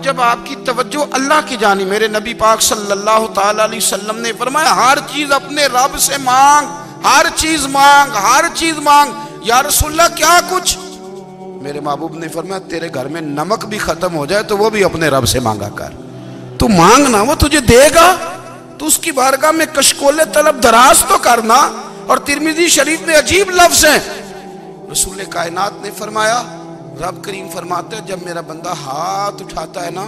جب آپ کی توجہ اللہ کی جانب، میرے نبی پاک صلی اللہ تعالی علیہ وسلم نے فرمایا ہر چیز اپنے رب سے مانگ، ہر چیز مانگ، ہر چیز مانگ۔ یا رسول اللہ کیا کچھ؟ میرے محبوب نے فرمایا تیرے گھر میں نمک بھی ختم ہو جائے تو وہ بھی اپنے رب سے مانگا کر، تو مانگنا وہ تجھے دے گا، تو اس کی بارگاہ میں کشکول طلب دراز تو کرنا۔ اور ترمذی شریف میں عجیب لفظ ہیں، رسول کائنات نے فرمایا، رب کریم فرماتے ہیں جب میرا بندہ ہاتھ اٹھاتا ہے نا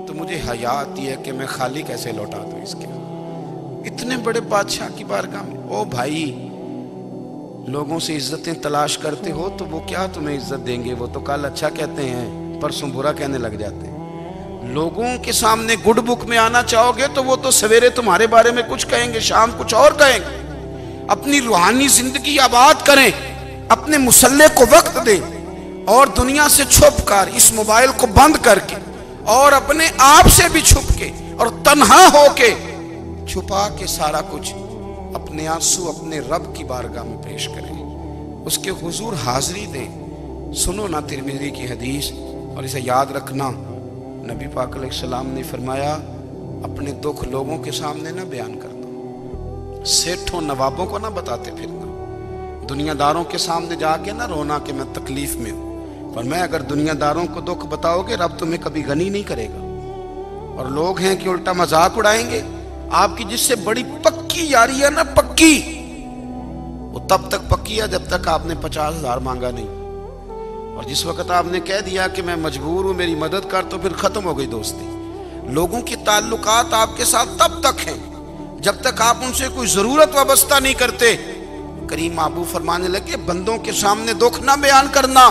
تو مجھے حیا آتی ہے کہ میں خالی کیسے لوٹا دوں اس کے۔ اتنے بڑے بادشاہ کی بارگاہ میں، او بھائی لوگوں سے عزتیں تلاش کرتے ہو تو وہ کیا تمہیں عزت دیں گے؟ وہ تو کل اچھا کہتے ہیں پرسوں برا کہنے لگ جاتے ہیں۔ لوگوں کے سامنے گڈ بک میں آنا چاہو گے تو وہ تو سویرے تمہارے بارے میں کچھ کہیں گے، شام کچھ اور کہیں گے۔ اپنی روحانی زندگی آباد کریں، اپنے مسلح کو وقت دیں، اور دنیا سے چھپ کر اس موبائل کو بند کر کے اور اپنے آپ سے بھی چھپ کے اور تنہا ہو کے چھپا کے سارا کچھ اپنے آنسو اپنے رب کی بارگاہ میں پیش کریں، اس کے حضور حاضری دیں۔ سنو نا ترمذی کی حدیث، اور اسے یاد رکھنا، نبی پاک علیہ السلام نے فرمایا اپنے دکھ لوگوں کے سامنے نہ بیان کرنا، سیٹھوں نوابوں کو نہ بتاتے پھرنا، دنیا داروں کے سامنے جا کے نہ رونا کہ میں تکلیف میں ہوں۔ فرمایا اگر دنیا داروں کو دکھ بتاؤ گے رب تمہیں کبھی غنی نہیں کرے گا، اور لوگ ہیں کہ الٹا مذاق اڑائیں گے۔ آپ کی جس سے بڑی پکی یاری ہے نا، پکی، وہ تب تک پکی ہے جب تک آپ نے 50,000 مانگا نہیں، اور جس وقت آپ نے کہہ دیا کہ میں مجبور ہوں میری مدد کر تو پھر ختم ہو گئی دوستی۔ لوگوں کی تعلقات آپ کے ساتھ تب تک ہیں جب تک آپ ان سے کوئی ضرورت وابستہ نہیں کرتے۔ کریم محبوب فرمانے لگے بندوں کے سامنے دکھ نہ بیان کرنا،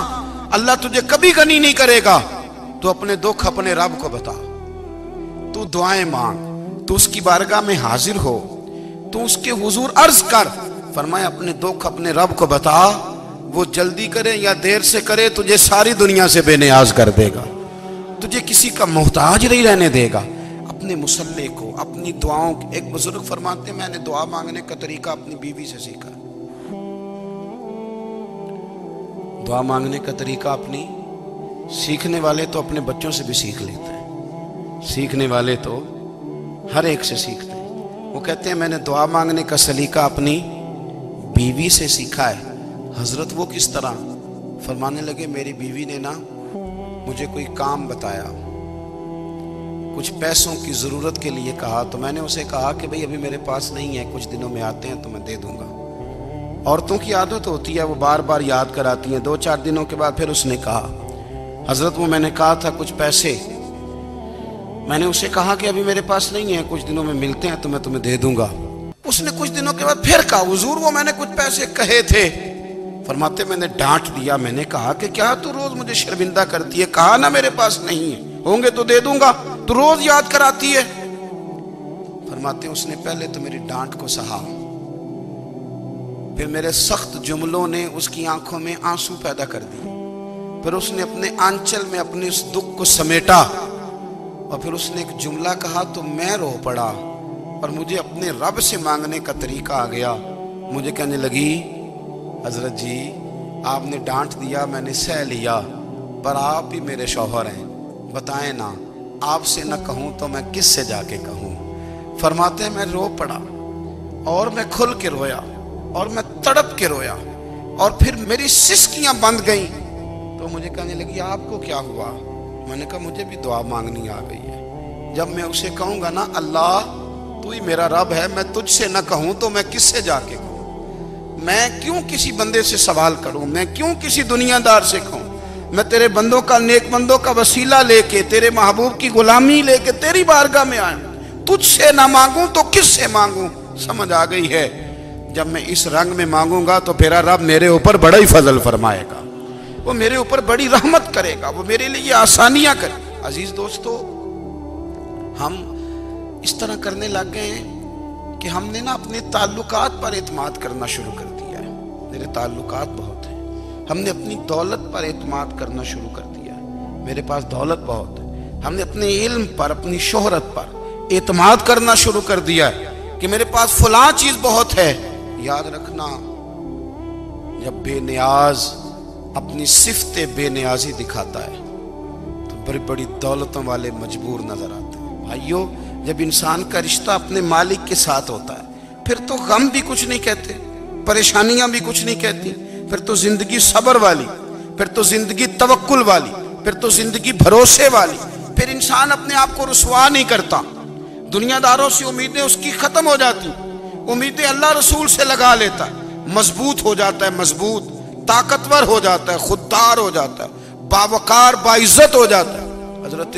اللہ تجھے کبھی غنی نہیں کرے گا، تو اپنے دکھ اپنے رب کو بتا، تو دعائیں مانگ، تو اس کی بارگاہ میں حاضر ہو، تو اس کے حضور عرض کر۔ فرمایا اپنے دکھ اپنے رب کو بتا، وہ جلدی کرے یا دیر سے کرے تجھے ساری دنیا سے بے نیاز کر دے گا، تجھے کسی کا محتاج نہیں رہنے دے گا۔ اپنے مسلح کو، اپنی دعاؤں، ایک بزرگ فرماتے ہیں میں نے دعا مانگنے کا طریقہ اپنی بیوی سے سیکھا، دعا مانگنے کا طریقہ اپنی، سیکھنے والے تو اپنے بچوں سے بھی سیکھ لیتے ہیں، سیکھنے والے تو ہر ایک سے سیکھتے ہیں۔ وہ کہتے ہیں میں نے دعا مانگنے کا سلیقہ اپنی بیوی سے سیکھا ہے۔ حضرت وہ کس طرح؟ فرمانے لگے میری بیوی نے نا مجھے کوئی کام بتایا، کچھ پیسوں کی ضرورت کے لیے کہا، تو میں نے اسے کہا کہ بھئی ابھی میرے پاس نہیں ہے، کچھ دنوں میں آتے ہیں تو میں دے دوں گا۔ عورتوں کی عادت ہوتی ہے وہ بار بار یاد کراتی ہیں، 2-4 دنوں کے بعد پھر اس نے کہا حضرت وہ میں نے کہا تھا کچھ پیسے، میں نے اسے کہا کہ ابھی میرے پاس نہیں ہے، کچھ دنوں میں ملتے ہیں تو میں تمہیں دے دوں گا۔ اس نے کچھ دنوں کے بعد پھر کہا حضور وہ میں نے کچھ پیسے کہے تھے۔ فرماتے میں نے ڈانٹ دیا، میں نے کہا کہ کیا تو روز مجھے شرمندہ کرتی ہے، کہا نا میرے پاس نہیں ہے، ہوں گے تو دے دوں گا، تو روز یاد کراتی ہے۔ فرماتے اس نے پہلے تو میری ڈانٹ کو سہا، پھر میرے سخت جملوں نے اس کی آنکھوں میں آنسو پیدا کر دی، پھر اس نے اپنے آنچل میں اپنے اس دکھ کو سمیٹا، اور پھر اس نے ایک جملہ کہا تو میں رو پڑا، اور مجھے اپنے رب سے مانگنے کا طریقہ آ گیا۔ مجھے کہنے لگی حضرت جی آپ نے ڈانٹ دیا میں نے سہ لیا، پر آپ ہی میرے شوہر ہیں، بتائیں نا آپ سے نہ کہوں تو میں کس سے جا کے کہوں۔ فرماتے ہیں میں رو پڑا، اور میں کھل کے رویا، اور میں تڑپ کے رویا، اور پھر میری سسکیاں بند گئیں۔ تو مجھے کہنے لگی آپ کو کیا ہوا؟ میں نے کہا مجھے بھی دعا مانگنی آ گئی ہے، جب میں اسے کہوں گا نا اللہ تو ہی میرا رب ہے، میں تجھ سے نہ کہوں تو میں کس سے جا کے کہوں؟ میں کیوں کسی بندے سے سوال کروں؟ میں کیوں کسی دنیا دار سے کہوں؟ میں تیرے بندوں کا، نیک بندوں کا وسیلہ لے کے، تیرے محبوب کی غلامی لے کے تیری بارگاہ میں آئوں، تجھ سے نہ مانگوں تو کس سے مانگوں؟ سمجھ آ گئی ہے؟ جب میں اس رنگ میں مانگوں گا تو پھر رب میرے اوپر بڑا ہی فضل فرمائے گا، وہ میرے اوپر بڑی رحمت کرے گا، وہ میرے لیے آسانیاں کرے گا۔ عزیز دوستو ہم اس طرح کرنے لگ گئے ہیں کہ ہم نے نا اپنے تعلقات پر اعتماد کرنا شروع کر دیا ہے۔ میرے تعلقات بہت ہیں، ہم نے اپنی دولت پر اعتماد کرنا شروع کر دیا ہے، میرے پاس دولت بہت ہے۔ ہم نے اپنے علم پر، اپنی شہرت پر اعتماد کرنا شروع کر دیا ہے کہ میرے پاس فلاں چیز بہت ہے۔ یاد رکھنا جب بے نیاز اپنی صفت بے نیازی دکھاتا ہے تو بڑی بڑی دولتوں والے مجبور نظر آتے ہیں۔ بھائیو، جب انسان کا رشتہ اپنے مالک کے ساتھ ہوتا ہے پھر تو غم بھی کچھ نہیں کہتے، پریشانیاں بھی کچھ نہیں کہتی، پھر تو زندگی صبر والی، پھر تو زندگی توکل والی، پھر تو زندگی بھروسے والی، پھر انسان اپنے آپ کو رسوا نہیں کرتا۔ دنیا داروں سے امیدیں اس کی ختم ہو جاتی، امیدیں اللہ رسول سے لگا لیتا ہے، مضبوط ہو جاتا ہے، مضبوط، طاقتور ہو جاتا ہے، خوددار ہو جاتا ہے، باوقار باعزت ہو جاتا ہے۔ حضرت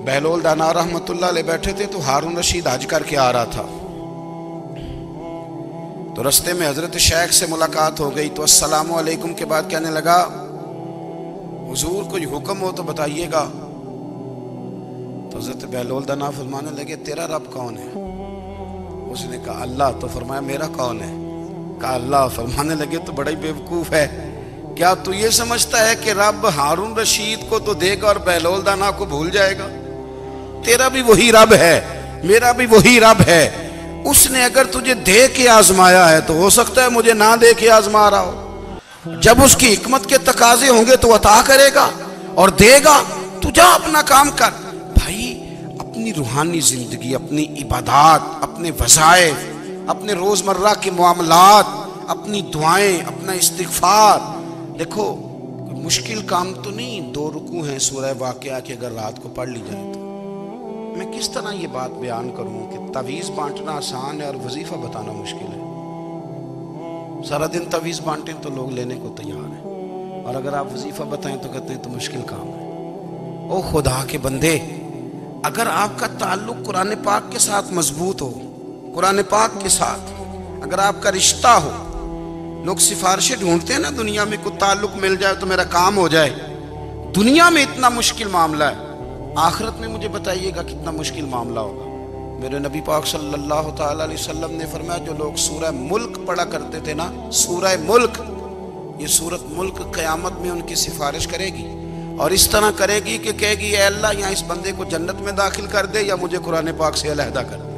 بہلول دانا رحمت اللہ علیہ بیٹھے تھے تو ہارون رشید حج کر کے آ رہا تھا، تو رستے میں حضرت شیخ سے ملاقات ہو گئی تو السلام علیکم کے بعد کہنے لگا حضور کوئی حکم ہو تو بتائیے گا۔ تو حضرت بہلول دانا فرمانے لگے تیرا رب کون ہے؟ اس نے کہا اللہ۔ تو فرمایا میرا کون ہے؟ کہا اللہ۔ فرمانے لگے تو بڑا ہی بیوقوف ہے، کیا تو یہ سمجھتا ہے کہ رب ہارون رشید کو تو دے گا اور بہلول دانا کو بھول جائے گا؟ تیرا بھی وہی رب ہے، میرا بھی وہی رب ہے۔ اس نے اگر تجھے دے کے آزمایا ہے تو ہو سکتا ہے مجھے نہ دے کے آزما رہا ہو۔ جب اس کی حکمت کے تقاضے ہوں گے تو عطا کرے گا اور دے گا، تو جا اپنا کام کر۔ بھائی، اپنی روحانی زندگی، اپنی عبادات، اپنے وظائف، اپنے روزمرہ کے معاملات، اپنی دعائیں، اپنا استغفار، دیکھو مشکل کام تو نہیں، 2 رکوع ہیں سورہ واقعہ کہ اگر رات کو پڑھ لی جائے تو میں کس طرح یہ بات بیان کروں کہ تعویذ بانٹنا آسان ہے اور وظیفہ بتانا مشکل ہے۔ سارا دن تعویذ بانٹیں تو لوگ لینے کو تیار ہیں، اور اگر آپ وظیفہ بتائیں تو کہتے ہیں تو مشکل کام ہے۔ او خدا کے بندے، اگر آپ کا تعلق قرآن پاک کے ساتھ مضبوط ہو، قرآن پاک کے ساتھ اگر آپ کا رشتہ ہو، لوگ سفارشیں ڈھونڈتے ہیں نا دنیا میں، کوئی تعلق مل جائے تو میرا کام ہو جائے۔ دنیا میں اتنا مشکل معاملہ ہے، آخرت میں مجھے بتائیے گا کتنا مشکل معاملہ ہوگا۔ میرے نبی پاک صلی اللہ تعالیٰ علیہ وسلم نے فرمایا جو لوگ سورہ ملک پڑھا کرتے تھے نا، سورہ ملک، یہ سورت ملک قیامت میں ان کی سفارش کرے گی، اور اس طرح کرے گی کہ کہے گی اے اللہ یہاں اس بندے کو جنت میں داخل کر دے یا مجھے قرآن پاک سے علیحدہ کر دے۔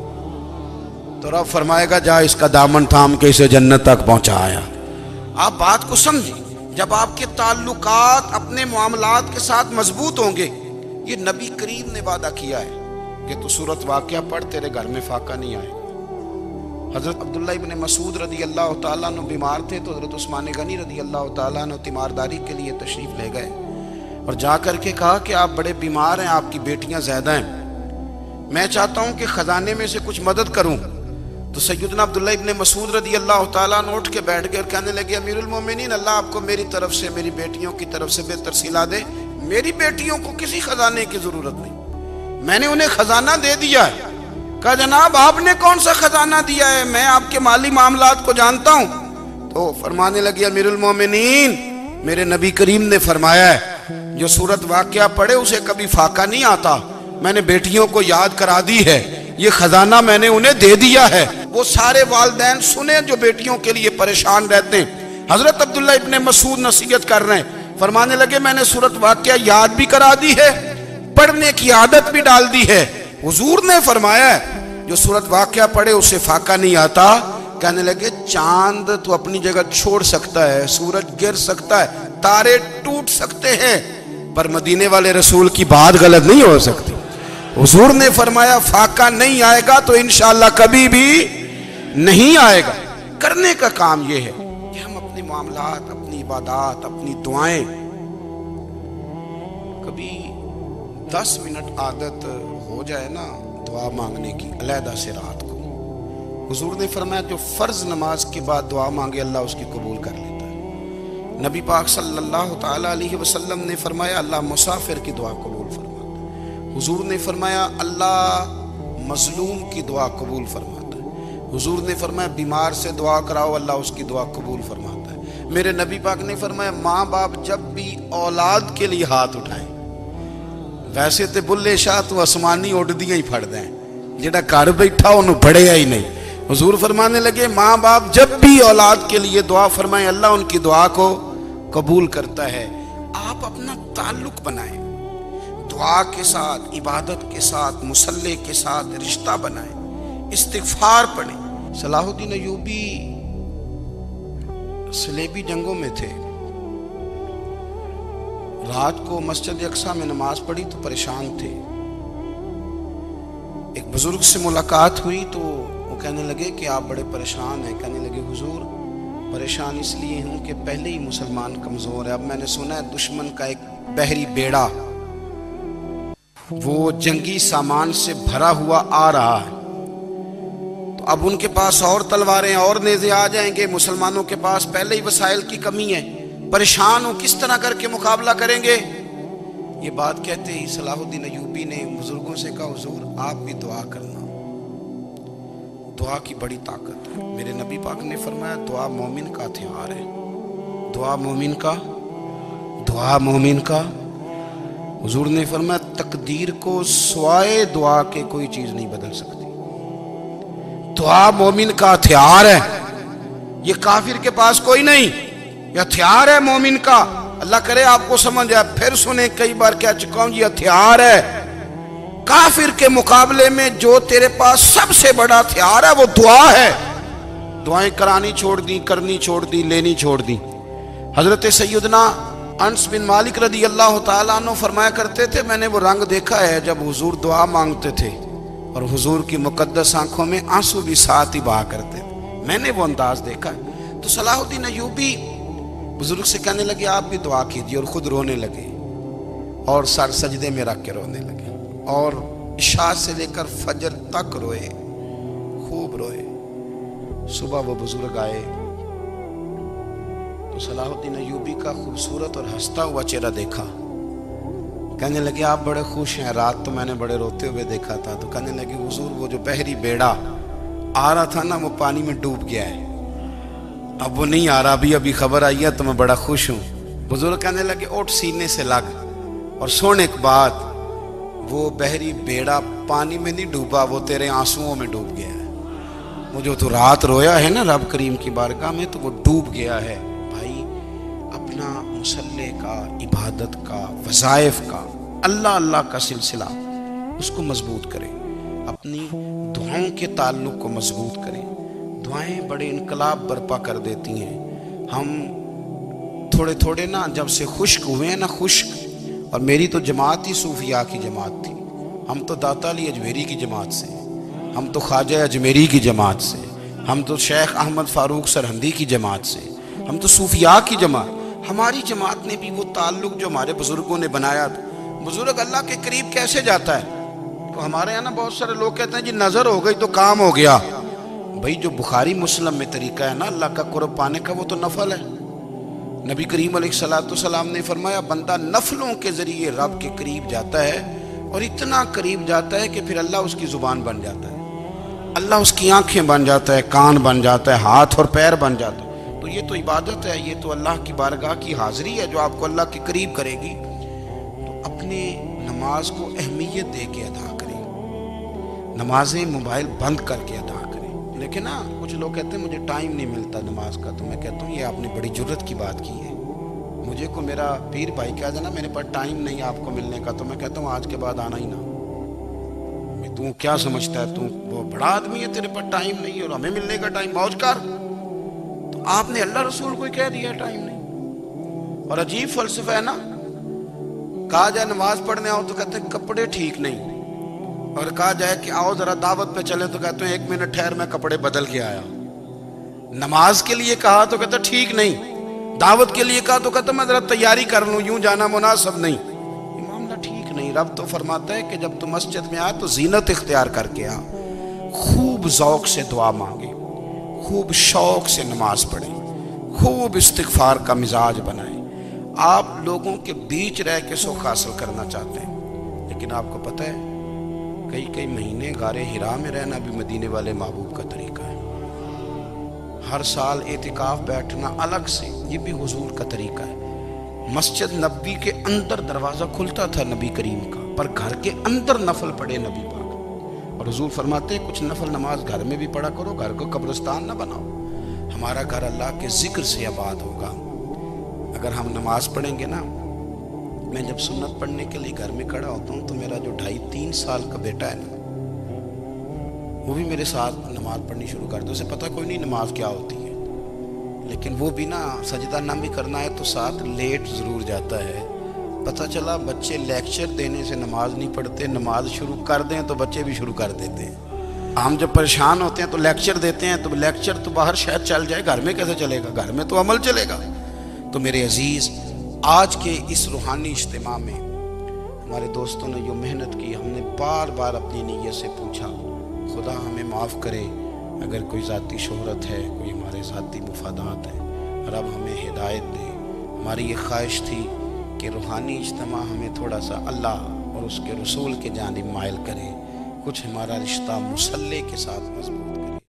تو رب فرمائے گا جا اس کا دامن تھام کے اسے جنت تک پہنچایا۔ آپ بات کو سمجھیں، جب آپ کے تعلقات اپنے معاملات کے ساتھ مضبوط ہوں گے، یہ نبی کریم نے وعدہ کیا ہے کہ تو سورت واقعہ پڑھ تیرے گھر میں فاقہ نہیں آئے گا۔ حضرت عبداللہ ابن مسعود رضی اللہ تعالیٰ عنہ بیمار تھے تو حضرت عثمان غنی رضی اللہ تعالیٰ عنہ تیمارداری کے لیے تشریف لے گئے اور جا کر کے کہا کہ آپ بڑے بیمار ہیں، آپ کی بیٹیاں زیادہ ہیں، میں چاہتا ہوں کہ خزانے میں سے کچھ مدد کروں۔ تو سیدنا عبداللہ ابن مسعود رضی اللہ تعالیٰ عنہ اٹھ کے بیٹھ گئے اور کہنے لگے امیر المومنین، اللہ آپ کو میری طرف سے، میری بیٹیوں کی طرف سے بہتر صلہ دے، میری بیٹیوں کو کسی خزانے کی ضرورت نہیں، میں نے انہیں خزانہ دے دیا ہے۔ کہا جناب آپ نے کون سا خزانہ دیا ہے، میں آپ کے مالی معاملات کو جانتا ہوں۔ تو فرمانے لگے امیر المومنین، میرے نبی کریم نے فرمایا ہے جو سورت واقعہ پڑھے اسے کبھی فاقہ نہیں آتا، میں نے بیٹیوں کو یاد کرا دی ہے، یہ خزانہ میں نے انہیں دے دیا ہے۔ وہ سارے والدین سنیں جو بیٹیوں کے لیے پریشان رہتے ہیں۔ حضرت عبداللہ ابن مسعود نصیحت کر رہے ہیں، فرمانے لگے میں نے سورت واقعہ یاد بھی کرا دی ہے، پڑھنے کی عادت بھی ڈال دی ہے۔ حضور نے فرمایا ہے جو سورت واقعہ پڑھے اسے فاقہ نہیں آتا۔ کہنے لگے چاند تو اپنی جگہ چھوڑ سکتا ہے، سورج گر سکتا ہے، تارے ٹوٹ سکتے ہیں، پر مدینے والے رسول کی بات غلط نہیں ہو سکتی۔ حضور نے فرمایا فاقہ نہیں آئے گا تو انشاءاللہ کبھی بھی نہیں آئے گا۔ کرنے کا کام یہ ہے کہ ہم اپنے معاملات، اپنی عبادات، اپنی دعائیں کبھی 10 منٹ عادت ہو جائے نا دعا مانگنے کی علیحدہ سے رات کو۔ حضور نے فرمایا جو فرض نماز کے بعد دعا مانگے اللہ اس کی قبول کر لیتا ہے۔ نبی پاک صلی اللہ تعالیٰ علیہ وسلم نے فرمایا اللہ مسافر کی دعا قبول فرماتا ہے۔ حضور نے فرمایا اللہ مظلوم کی دعا قبول فرماتا ہے۔ حضور نے فرمایا بیمار سے دعا کراؤ اللہ اس کی دعا قبول فرماتا ہے۔ میرے نبی پاک نے فرمایا ماں باپ جب بھی اولاد کے لیے ہاتھ اٹھائیں، ویسے تے بلے شاہ تو آسمانی اڈدیاں ہی پھڑ دیں، جڑا گھر بیٹھا انہوں بڑھیا ہی نہیں۔ حضور فرمانے لگے ماں باپ جب بھی اولاد کے لیے دعا فرمائیں اللہ ان کی دعا کو قبول کرتا ہے۔ آپ اپنا تعلق بنائیں، دعا کے ساتھ، عبادت کے ساتھ، مصلی کے ساتھ رشتہ بنائیں، استغفار پڑھیں۔ صلاح الدین ایوبی صلیبی جنگوں میں تھے، رات کو مسجد اقصی میں نماز پڑھی تو پریشان تھے. ایک بزرگ سے ملاقات ہوئی تو وہ کہنے لگے کہ آپ بڑے پریشان ہیں. کہنے لگے حضور پریشان اس لیے ہوں کہ پہلے ہی مسلمان کمزور ہے. اب میں نے سنا ہے دشمن کا ایک بحری بیڑا وہ جنگی سامان سے بھرا ہوا آ رہا ہے. تو اب ان کے پاس اور تلواریں اور نیزے آ جائیں گے. مسلمانوں کے پاس پہلے ہی وسائل کی کمی ہے. پریشان ہوں کس طرح کر کے مقابلہ کریں گے. یہ بات کہتے ہی صلاح الدین ایوبی نے بزرگوں سے کہا حضور آپ بھی دعا کرنا. دعا کی بڑی طاقت ہے. میرے نبی پاک نے فرمایا دعا مومن کا ہتھیار ہے. دعا مومن کا. حضور نے فرمایا تقدیر کو سوائے دعا کے کوئی چیز نہیں بدل سکتی. دعا مومن کا ہتھیار ہے. یہ کافر کے پاس کوئی نہیں. یہ ہتھیار ہے مومن کا. اللہ کرے آپ کو سمجھ آئے. پھر سنیں کئی بار کہہ چکا ہوں یہ ہتھیار ہے. کافر کے مقابلے میں جو تیرے پاس سب سے بڑا ہتھیار ہے وہ دعا ہے. دعائیں کرانی چھوڑ دی, کرنی چھوڑ دی, لینی چھوڑ دی. حضرت سیدنا انس بن مالک رضی اللہ تعالیٰ عنہ فرمایا کرتے تھے میں نے وہ رنگ دیکھا ہے جب حضور دعا مانگتے تھے اور حضور کی مقدس آنکھوں میں آنسو بھی ساتھ ہی بہا کرتے تھے. میں نے وہ انداز دیکھا ہے. تو صلاح الدین ایوبی بزرگ سے کہنے لگے آپ بھی دعا کیجیے, اور خود رونے لگے اور سر سجدے میں رکھ کے رونے لگے اور عشاء سے لے کر فجر تک روئے, خوب روئے. صبح وہ بزرگ آئے تو صلاح الدین ایوبی کا خوبصورت اور ہنستا ہوا چہرہ دیکھا. کہنے لگے آپ بڑے خوش ہیں, رات تو میں نے بڑے روتے ہوئے دیکھا تھا. تو کہنے لگے حضور وہ جو بحری بیڑا آ رہا تھا نا وہ پانی میں ڈوب گیا ہے, اب وہ نہیں آ رہا. ابھی خبر آئی ہے تو میں بڑا خوش ہوں. بزرگ کہنے لگے اٹھ سینے سے لگ اور سن ایک بات, وہ بحری بیڑا پانی میں نہیں ڈوبا, وہ تیرے آنسوؤں میں ڈوب گیا ہے. وہ جو تو رات رویا ہے نا رب کریم کی بارگاہ میں تو وہ ڈوب گیا ہے. بھائی اپنا مصلی کا, عبادت کا, وظائف کا, اللہ کا سلسلہ اس کو مضبوط کریں. اپنی دعاؤں کے تعلق کو مضبوط کریں. دعائیں بڑے انقلاب برپا کر دیتی ہیں. ہم تھوڑے نا جب سے خشک ہوئے ہیں نا, خشک, اور میری تو جماعت ہی صوفیاء کی جماعت تھی. ہم تو داتا علی اجمیری کی جماعت سے, ہم تو خواجہ اجمیری کی جماعت سے, ہم تو شیخ احمد فاروق سرہندی کی جماعت سے, ہم تو صوفیاء کی جماعت. ہماری جماعت نے بھی وہ تعلق جو ہمارے بزرگوں نے بنایا تھا. بزرگ اللہ کے قریب کیسے جاتا ہے؟ تو ہمارے یہاں نا بہت سارے لوگ کہتے ہیں جی نظر ہو گئی تو کام ہو گیا. بھائی جو بخاری مسلم میں طریقہ ہے نا اللہ کا قرب پانے کا وہ تو نفل ہے. نبی کریم علیہ السلام نے فرمایا بندہ نفلوں کے ذریعے رب کے قریب جاتا ہے اور اتنا قریب جاتا ہے کہ پھر اللہ اس کی زبان بن جاتا ہے, اللہ اس کی آنکھیں بن جاتا ہے, کان بن جاتا ہے, ہاتھ اور پیر بن جاتا ہے. تو یہ تو عبادت ہے, یہ تو اللہ کی بارگاہ کی حاضری ہے جو آپ کو اللہ کے قریب کرے گی. تو اپنے نماز کو اہمیت دے کے ادا کریں. نمازیں موبائل بند کر کے ادا کریں. لیکن نا کچھ لوگ کہتے ہیں مجھے ٹائم نہیں ملتا نماز کا. تو میں کہتا ہوں یہ آپ نے بڑی جرت کی بات کی ہے. مجھے کو میرا پیر بھائی کہا جائے نا میرے پاس ٹائم نہیں آپ کو ملنے کا, تو میں کہتا ہوں آج کے بعد آنا ہی نہ. تو کیا سمجھتا ہے, تو وہ بڑا آدمی ہے, تیرے پاس ٹائم نہیں اور ہمیں ملنے کا ٹائم, موج کر. تو آپ نے اللہ رسول کو کہہ دیا ٹائم نہیں. اور عجیب فلسفہ ہے نا, کہا جائے نماز پڑھنے آؤ تو کہتے ہیں کپڑے ٹھیک نہیں, اور کہا جائے کہ آؤ ذرا دعوت پہ چلے تو کہتے ہیں 1 منٹ ٹھہر میں کپڑے بدل کے آیا. نماز کے لیے کہا تو کہتا ٹھیک نہیں, دعوت کے لیے کہا تو کہتا میں ذرا تیاری کر لوں, یوں جانا مناسب نہیں. یہ معاملہ ٹھیک نہیں. رب تو فرماتا ہے کہ جب تو مسجد میں آ تو زینت اختیار کر کے آ, خوب ذوق سے دعا مانگے, خوب شوق سے نماز پڑھیں, خوب استغفار کا مزاج بنائیں. آپ لوگوں کے بیچ رہ کے سکھ حاصل کرنا چاہتے ہیں, لیکن آپ کو پتہ ہے کئی مہینے غار حرا میں رہنا بھی مدینے والے محبوب کا طریقہ ہے. ہر سال اعتکاف بیٹھنا الگ سے, یہ بھی حضور کا طریقہ ہے. مسجد نبی کے اندر دروازہ کھلتا تھا نبی کریم کا, پر گھر کے اندر نفل پڑھے نبی پاک. اور حضور فرماتے ہیں کچھ نفل نماز گھر میں بھی پڑھا کرو, گھر کو قبرستان نہ بناؤ. ہمارا گھر اللہ کے ذکر سے آباد ہوگا اگر ہم نماز پڑھیں گے نا. میں جب سنت پڑھنے کے لیے گھر میں کھڑا ہوتا ہوں تو میرا جو 2.5-3 سال کا بیٹا ہے نا, وہ بھی میرے ساتھ نماز پڑھنی شروع کر دے. اسے پتہ کوئی نہیں نماز کیا ہوتی ہے, لیکن وہ بھی نا سجدہ نہ بھی کرنا ہے تو ساتھ لیٹ ضرور جاتا ہے پتہ چلا بچے لیکچر دینے سے نماز نہیں پڑھتے، نماز شروع کر دیں تو بچے بھی شروع کر دیتے ہیں۔ ہم جب پریشان ہوتے ہیں تو لیکچر دیتے ہیں، تو لیکچر تو باہر شاید چل جائے، گھر میں کیسے چلے گا؟ گھر میں تو عمل چلے گا۔ تو میرے عزیز، آج کے اس روحانی اجتماع میں ہمارے دوستوں نے جو محنت کی، ہم نے بار بار اپنی نیت سے پوچھا، خدا ہمیں معاف کرے اگر کوئی ذاتی شہرت ہے، کوئی ہمارے ذاتی مفادات ہیں، رب ہمیں ہدایت دے۔ ہماری یہ خواہش تھی کہ روحانی اجتماع ہمیں تھوڑا سا اللہ اور اس کے رسول کے جانب مائل کرے، کچھ ہمارا رشتہ مصلی کے ساتھ مضبوط